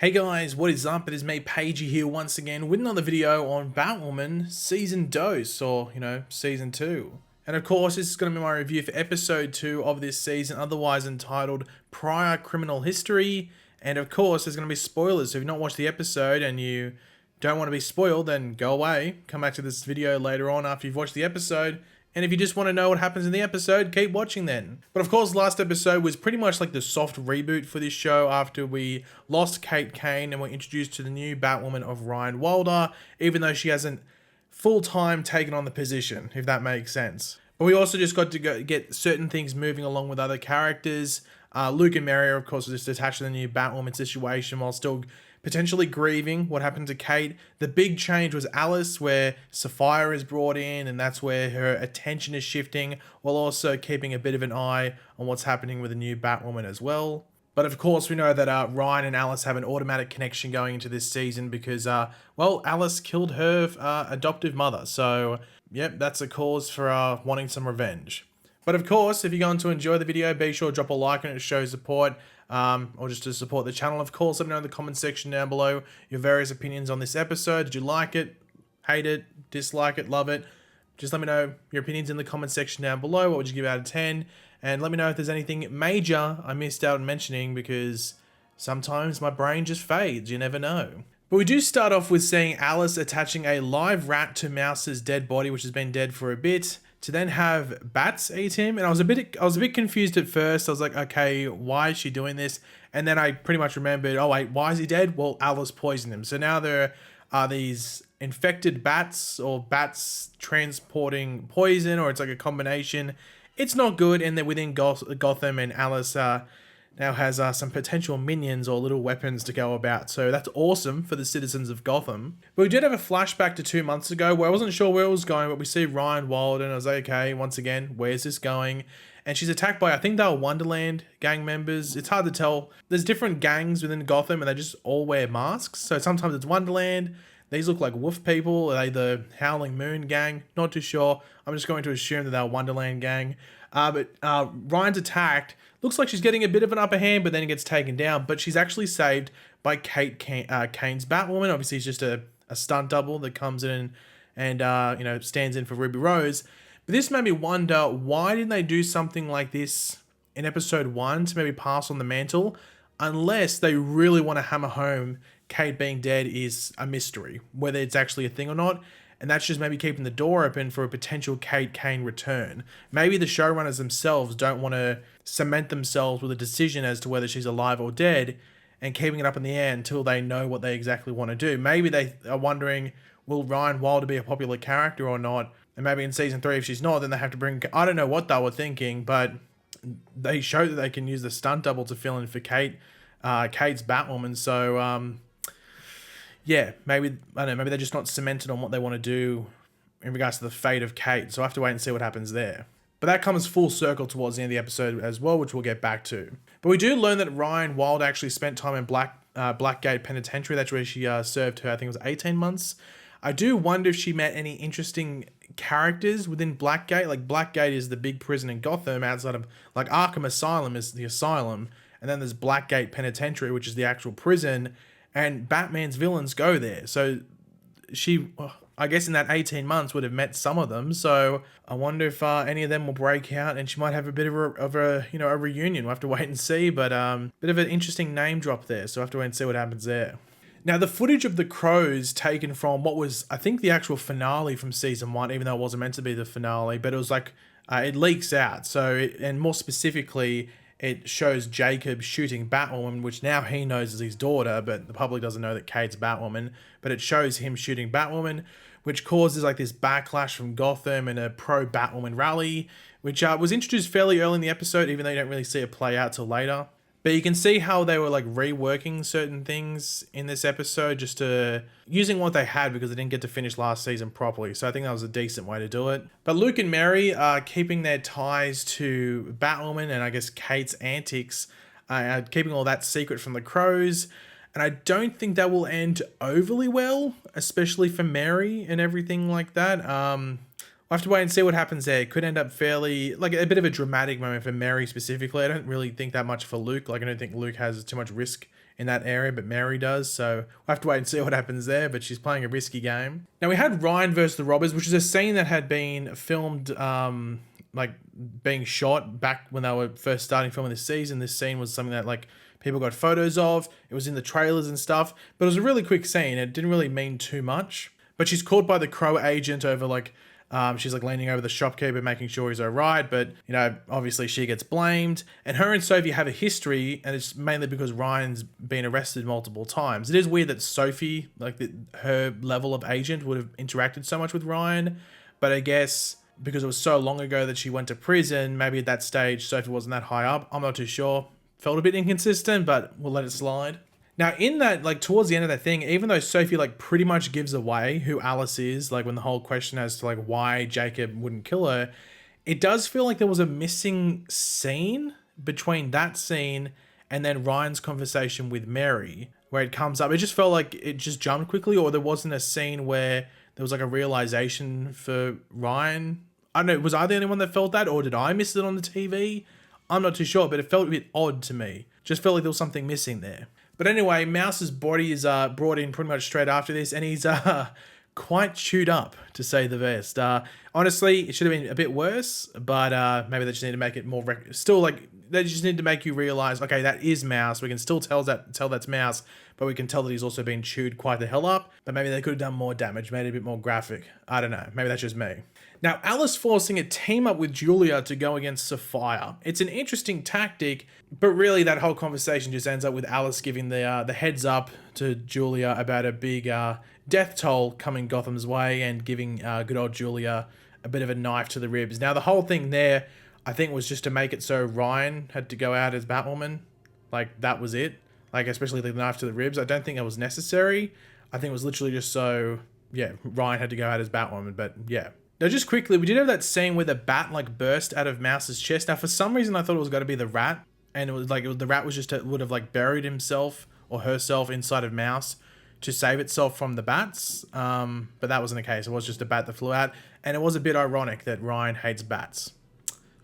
Hey guys, what is up? It is me, Pagey here once again with another video on Batwoman Season Dose, or, Season 2. And of course, this is going to be my review for Episode 2 of this season, otherwise entitled Prior Criminal History. And of course, there's going to be spoilers, so if you've not watched the episode and you don't want to be spoiled, then go away. Come back to this video later on after you've watched the episode. And if you just want to know what happens in the episode, keep watching then. But of course, last episode was pretty much like the soft reboot for this show after we lost Kate Kane and were introduced to the new Batwoman of Ryan Wilder, even though she hasn't full-time taken on the position, if that makes sense. But we also just got to get certain things moving along with other characters. Luke and Mary, of course, are just attached to the new Batwoman situation while still potentially grieving what happened to Kate. The big change was Alice, where Safiyah is brought in, and that's where her attention is shifting, while also keeping a bit of an eye on what's happening with the new Batwoman as well. But of course, we know that Ryan and Alice have an automatic connection going into this season because, Alice killed her adoptive mother. So, yep, that's a cause for wanting some revenge. But of course, if you're going to enjoy the video, be sure to drop a like on it to show support. Or just to support the channel, of course. Let me know in the comment section down below your various opinions on this episode. Did you like it, hate it, dislike it, love it? Just let me know your opinions in the comment section down below. What would you give out of 10? And let me know if there's anything major I missed out on mentioning, because sometimes my brain just fades. You never know. But we do start off with seeing Alice attaching a live rat to Mouse's dead body, which has been dead for a bit, to then have bats eat him. And I was a bit confused at first. I was like, okay, why is she doing this? And then I pretty much remembered, oh wait, why is he dead? Well, Alice poisoned him. So now there are these infected bats, or bats transporting poison, or it's like a combination. It's not good. And they're within Gotham, and Alice now has some potential minions or little weapons to go about. So that's awesome for the citizens of Gotham. But we did have a flashback to 2 months ago where I wasn't sure where it was going, but we see Ryan Wilder, and I was like, okay, once again, where's this going? And she's attacked by, I think they were Wonderland gang members. It's hard to tell. There's different gangs within Gotham, and they just all wear masks. So sometimes it's Wonderland. These look like wolf people. Are they the Howling Moon gang? Not too sure. I'm just going to assume that they're Wonderland gang. But Ryan's attacked. Looks like she's getting a bit of an upper hand, but then it gets taken down. But she's actually saved by Kane's Batwoman. Obviously, it's just a stunt double that comes in and stands in for Ruby Rose. But this made me wonder, why didn't they do something like this in episode 1 to maybe pass on the mantle, unless they really want to hammer home Kate being dead is a mystery, whether it's actually a thing or not. And that's just maybe keeping the door open for a potential Kate Kane return. Maybe the showrunners themselves don't want to cement themselves with a decision as to whether she's alive or dead, and keeping it up in the air until they know what they exactly want to do. Maybe they are wondering, will Ryan Wilder be a popular character or not? And maybe in season 3, if she's not, then they have to bring... I don't know what they were thinking, but they show that they can use the stunt double to fill in for Kate's Batwoman. So, yeah, maybe, I don't know, maybe they're just not cemented on what they want to do in regards to the fate of Kate. So I have to wait and see what happens there. But that comes full circle towards the end of the episode as well, which we'll get back to. But we do learn that Ryan Wilder actually spent time in Blackgate Penitentiary. That's where she served her, I think it was 18 months. I do wonder if she met any interesting characters within Blackgate. Like, Blackgate is the big prison in Gotham outside of, like, Arkham Asylum is the asylum. And then there's Blackgate Penitentiary, which is the actual prison. And Batman's villains go there. So she, I guess in that 18 months, would have met some of them. So I wonder if any of them will break out, and she might have a bit of a reunion. We'll have to wait and see. But bit of an interesting name drop there. So we'll have to wait and see what happens there. Now, the footage of the crows taken from what was, I think, the actual finale from season 1, even though it wasn't meant to be the finale, but it was like, it leaks out. So, and more specifically, it shows Jacob shooting Batwoman, which now he knows is his daughter, but the public doesn't know that Kate's Batwoman. But it shows him shooting Batwoman, which causes like this backlash from Gotham and a pro-Batwoman rally, which was introduced fairly early in the episode, even though you don't really see it play out till later. But you can see how they were like reworking certain things in this episode, just to using what they had because they didn't get to finish last season properly. So I think that was a decent way to do it. But Luke and Mary are keeping their ties to Batwoman and I guess Kate's antics, keeping all that secret from the crows. And I don't think that will end overly well, especially for Mary and everything like that. We'll have to wait and see what happens there. It could end up fairly, like a bit of a dramatic moment for Mary specifically. I don't really think that much for Luke. Like, I don't think Luke has too much risk in that area, but Mary does. So we'll have to wait and see what happens there, but she's playing a risky game. Now we had Ryan versus the Robbers, which is a scene that had been filmed, like being shot back when they were first starting filming this season. This scene was something that like people got photos of. It was in the trailers and stuff, but it was a really quick scene. It didn't really mean too much. But she's caught by the Crow agent over like, she's like leaning over the shopkeeper, making sure he's all right. But, you know, obviously she gets blamed. And her and Sophie have a history, and it's mainly because Ryan's been arrested multiple times. It is weird that Sophie, like her level of agent, would have interacted so much with Ryan. But I guess because it was so long ago that she went to prison, maybe at that stage Sophie wasn't that high up. I'm not too sure. Felt a bit inconsistent, but we'll let it slide. Now, in that, like, towards the end of that thing, even though Sophie, like, pretty much gives away who Alice is, like, when the whole question as to, like, why Jacob wouldn't kill her, it does feel like there was a missing scene between that scene and then Ryan's conversation with Mary, where it comes up. It just felt like it just jumped quickly, or there wasn't a scene where there was, like, a realization for Ryan. I don't know, was I the only one that felt that, or did I miss it on the TV? I'm not too sure, but it felt a bit odd to me. Just felt like there was something missing there. But anyway, Mouse's body is brought in pretty much straight after this, and he's quite chewed up, to say the best. Honestly, it should have been a bit worse, but maybe they just need to make it more... Still, like, they just need to make you realize, okay, that is Mouse. We can still tell that's Mouse, but we can tell that he's also been chewed quite the hell up. But maybe they could have done more damage, made it a bit more graphic. I don't know. Maybe that's just me. Now, Alice forcing a team up with Julia to go against Safiyah. It's an interesting tactic, but really that whole conversation just ends up with Alice giving the heads up to Julia about a big death toll coming Gotham's way, and giving good old Julia a bit of a knife to the ribs. Now, the whole thing there, I think, was just to make it so Ryan had to go out as Batwoman. Like, that was it. Like, especially the knife to the ribs. I don't think that was necessary. I think it was literally just so, yeah, Ryan had to go out as Batwoman, but yeah. Now, just quickly, we did have that scene where the bat, like, burst out of Mouse's chest. Now, for some reason, I thought it was going to be the rat, and it was like, the rat was just, would have, like, buried himself or herself inside of Mouse to save itself from the bats. But that wasn't the case. It was just a bat that flew out, and it was a bit ironic that Ryan hates bats.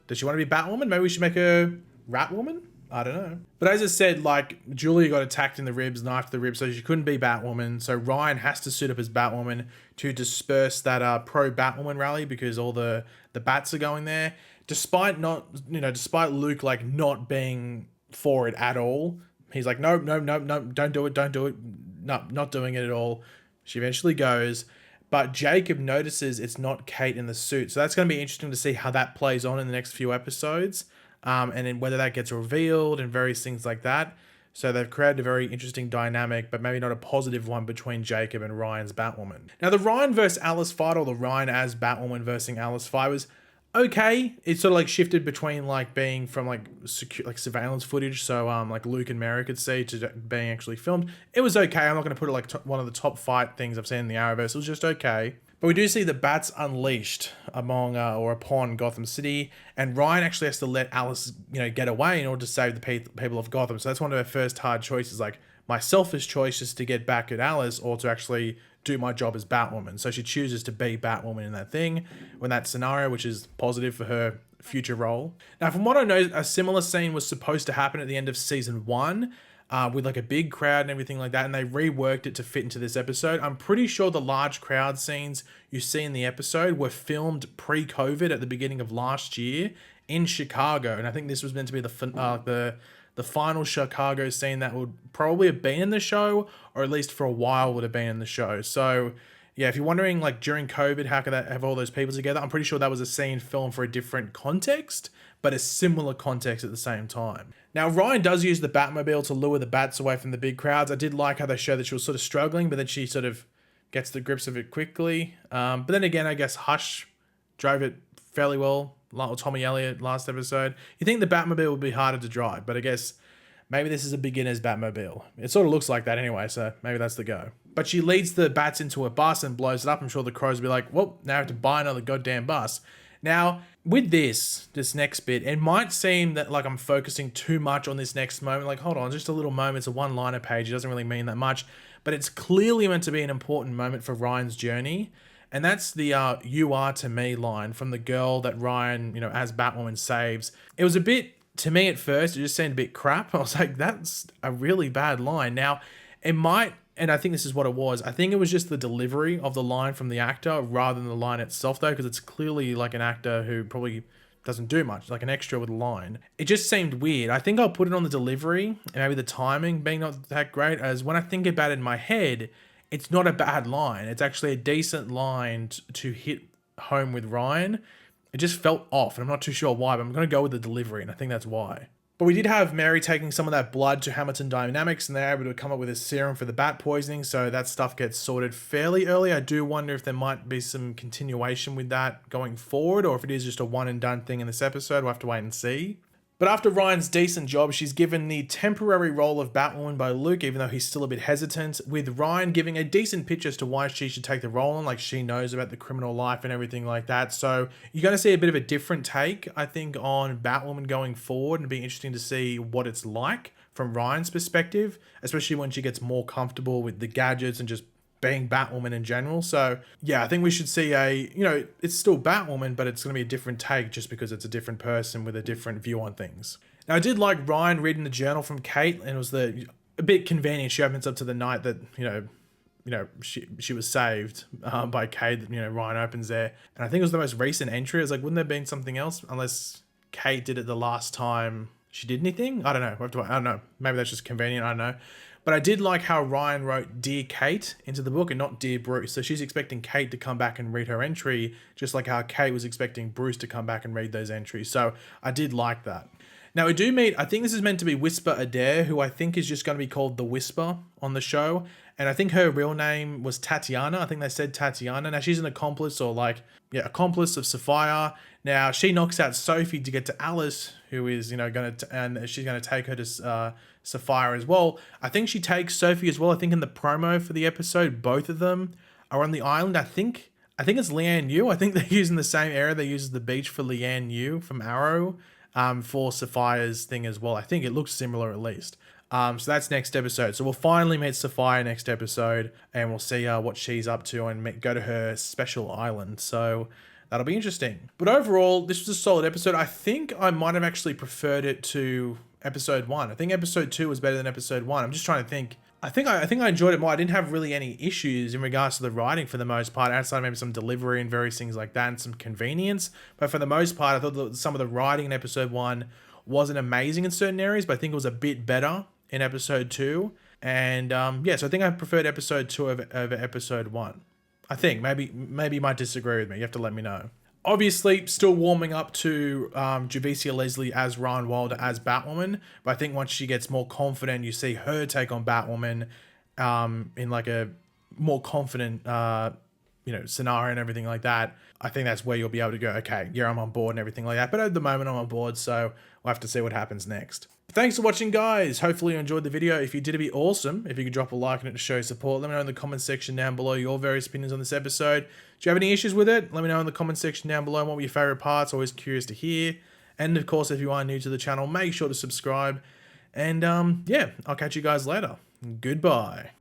Does she want to be Batwoman? Maybe we should make her Ratwoman? I don't know. But as I said, like, Julia got attacked in the ribs, knife to the ribs, so she couldn't be Batwoman. So Ryan has to suit up as Batwoman to disperse that pro-Batwoman rally, because all the bats are going there. Despite Luke, like, not being for it at all. He's like, no, don't do it. No, not doing it at all. She eventually goes. But Jacob notices it's not Kate in the suit. So that's going to be interesting to see how that plays on in the next few episodes. And then whether that gets revealed and various things like that. So they've created a very interesting dynamic, but maybe not a positive one, between Jacob and Ryan's Batwoman. Now, the Ryan versus Alice fight, or the Ryan as Batwoman versus Alice fight, was okay. It sort of like shifted between like being from like surveillance footage, so like Luke and Mary could see, to being actually filmed. It was okay. I'm not going to put it like one of the top fight things I've seen in the Arrowverse. It was just okay. But we do see the bats unleashed upon Gotham City, and Ryan actually has to let Alice, get away in order to save the people of Gotham. So that's one of her first hard choices. Like, my selfish choice is to get back at Alice, or to actually do my job as Batwoman. So she chooses to be Batwoman in that thing, in that scenario, which is positive for her future role. Now, from what I know, a similar scene was supposed to happen at the end of season 1. With like a big crowd and everything like that, and they reworked it to fit into this episode. I'm pretty sure the large crowd scenes you see in the episode were filmed pre-COVID at the beginning of last year in Chicago, and I think this was meant to be the final Chicago scene that would probably have been in the show, or at least for a while would have been in the show. So yeah, if you're wondering, like, during COVID, how could that have all those people together? I'm pretty sure that was a scene filmed for a different context, but a similar context at the same time. Now, Ryan does use the Batmobile to lure the bats away from the big crowds. I did like how they showed that she was sort of struggling, but then she sort of gets the grips of it quickly. But then again, I guess Hush drove it fairly well, like Tommy Elliott last episode. You think the Batmobile would be harder to drive, but I guess maybe this is a beginner's Batmobile. It sort of looks like that anyway, so maybe that's the go. But she leads the bats into a bus and blows it up. I'm sure the crows will be like, well, now I have to buy another goddamn bus. Now, with this next bit, it might seem that like I'm focusing too much on this next moment. Like, hold on, just a little moment. It's a one-liner page. It doesn't really mean that much. But it's clearly meant to be an important moment for Ryan's journey. And that's the "you are to me" line from the girl that Ryan, as Batwoman saves. It was a bit to me at first, it just seemed a bit crap. I was like, that's a really bad line. Now, it might, and I think this is what it was. I think it was just the delivery of the line from the actor rather than the line itself, though, because it's clearly like an actor who probably doesn't do much, like an extra with a line. It just seemed weird. I think I'll put it on the delivery and maybe the timing being not that great, as when I think about it in my head, it's not a bad line. It's actually a decent line to hit home with Ryan. It just felt off, and I'm not too sure why, but I'm going to go with the delivery, and I think that's why. But we did have Mary taking some of that blood to Hamilton Dynamics, and they're able to come up with a serum for the bat poisoning, so that stuff gets sorted fairly early. I do wonder if there might be some continuation with that going forward, or if it is just a one and done thing in this episode. We'll have to wait and see. But after Ryan's decent job, she's given the temporary role of Batwoman by Luke, even though he's still a bit hesitant, with Ryan giving a decent pitch as to why she should take the role, and like she knows about the criminal life and everything like that. So you're going to see a bit of a different take, I think, on Batwoman going forward, and it'd be interesting to see what it's like from Ryan's perspective, especially when she gets more comfortable with the gadgets and just being Batwoman in general. So yeah, I think we should see it's still Batwoman, but it's going to be a different take just because it's a different person with a different view on things. Now, I did like Ryan reading the journal from Kate, and it was a bit convenient. She opens up to the night that, she was saved by Kate. Ryan opens there. And I think it was the most recent entry. I was like, wouldn't there have been something else? Unless Kate did it the last time she did anything? I don't know. I don't know. Maybe that's just convenient. I don't know. But I did like how Ryan wrote Dear Kate into the book and not Dear Bruce. So she's expecting Kate to come back and read her entry, just like how Kate was expecting Bruce to come back and read those entries. So I did like that. Now we do meet, I think this is meant to be Whisper Adair, who I think is just going to be called The Whisper on the show. And I think her real name was Tatiana. I think they said Tatiana. Now she's an accomplice accomplice of Safiyah. Now she knocks out Sophie to get to Alice, who is, and she's going to take her to Safiyah as well. I think she takes Sophie as well. I think in the promo for the episode, both of them are on the island. I think it's Leanne Yu. I think they're using the same area they use as the beach for Leanne Yu from Arrow for Safiyah's thing as well. I think it looks similar at least. So that's next episode. So we'll finally meet Safiyah next episode, and we'll see what she's up to and go to her special island. So that'll be interesting. But overall, this was a solid episode. I think I might have actually preferred it to episode 1. I think episode 2 was better than episode 1. I'm just trying to think. I think I enjoyed it more. I didn't have really any issues in regards to the writing for the most part, outside of maybe some delivery and various things like that and some convenience. But for the most part, I thought that some of the writing in episode 1 wasn't amazing in certain areas, but I think it was a bit better in episode 2. And so I think I preferred episode 2 over episode 1. I think maybe you might disagree with me. You have to let me know. Obviously, still warming up to Javicia Leslie as Ryan Wilder as Batwoman, but I think once she gets more confident, you see her take on Batwoman in like a more confident scenario and everything like that. I think that's where you'll be able to go, okay, yeah, I'm on board and everything like that. But at the moment, I'm on board, so we'll have to see what happens next. Thanks for watching, guys. Hopefully you enjoyed the video. If you did, it'd be awesome if you could drop a like on it to show support. Let me know in the comment section down below your various opinions on this episode. Do you have any issues with it? Let me know in the comment section down below. What were your favorite parts? Always curious to hear. And of course, if you are new to the channel, make sure to subscribe. And I'll catch you guys later. Goodbye.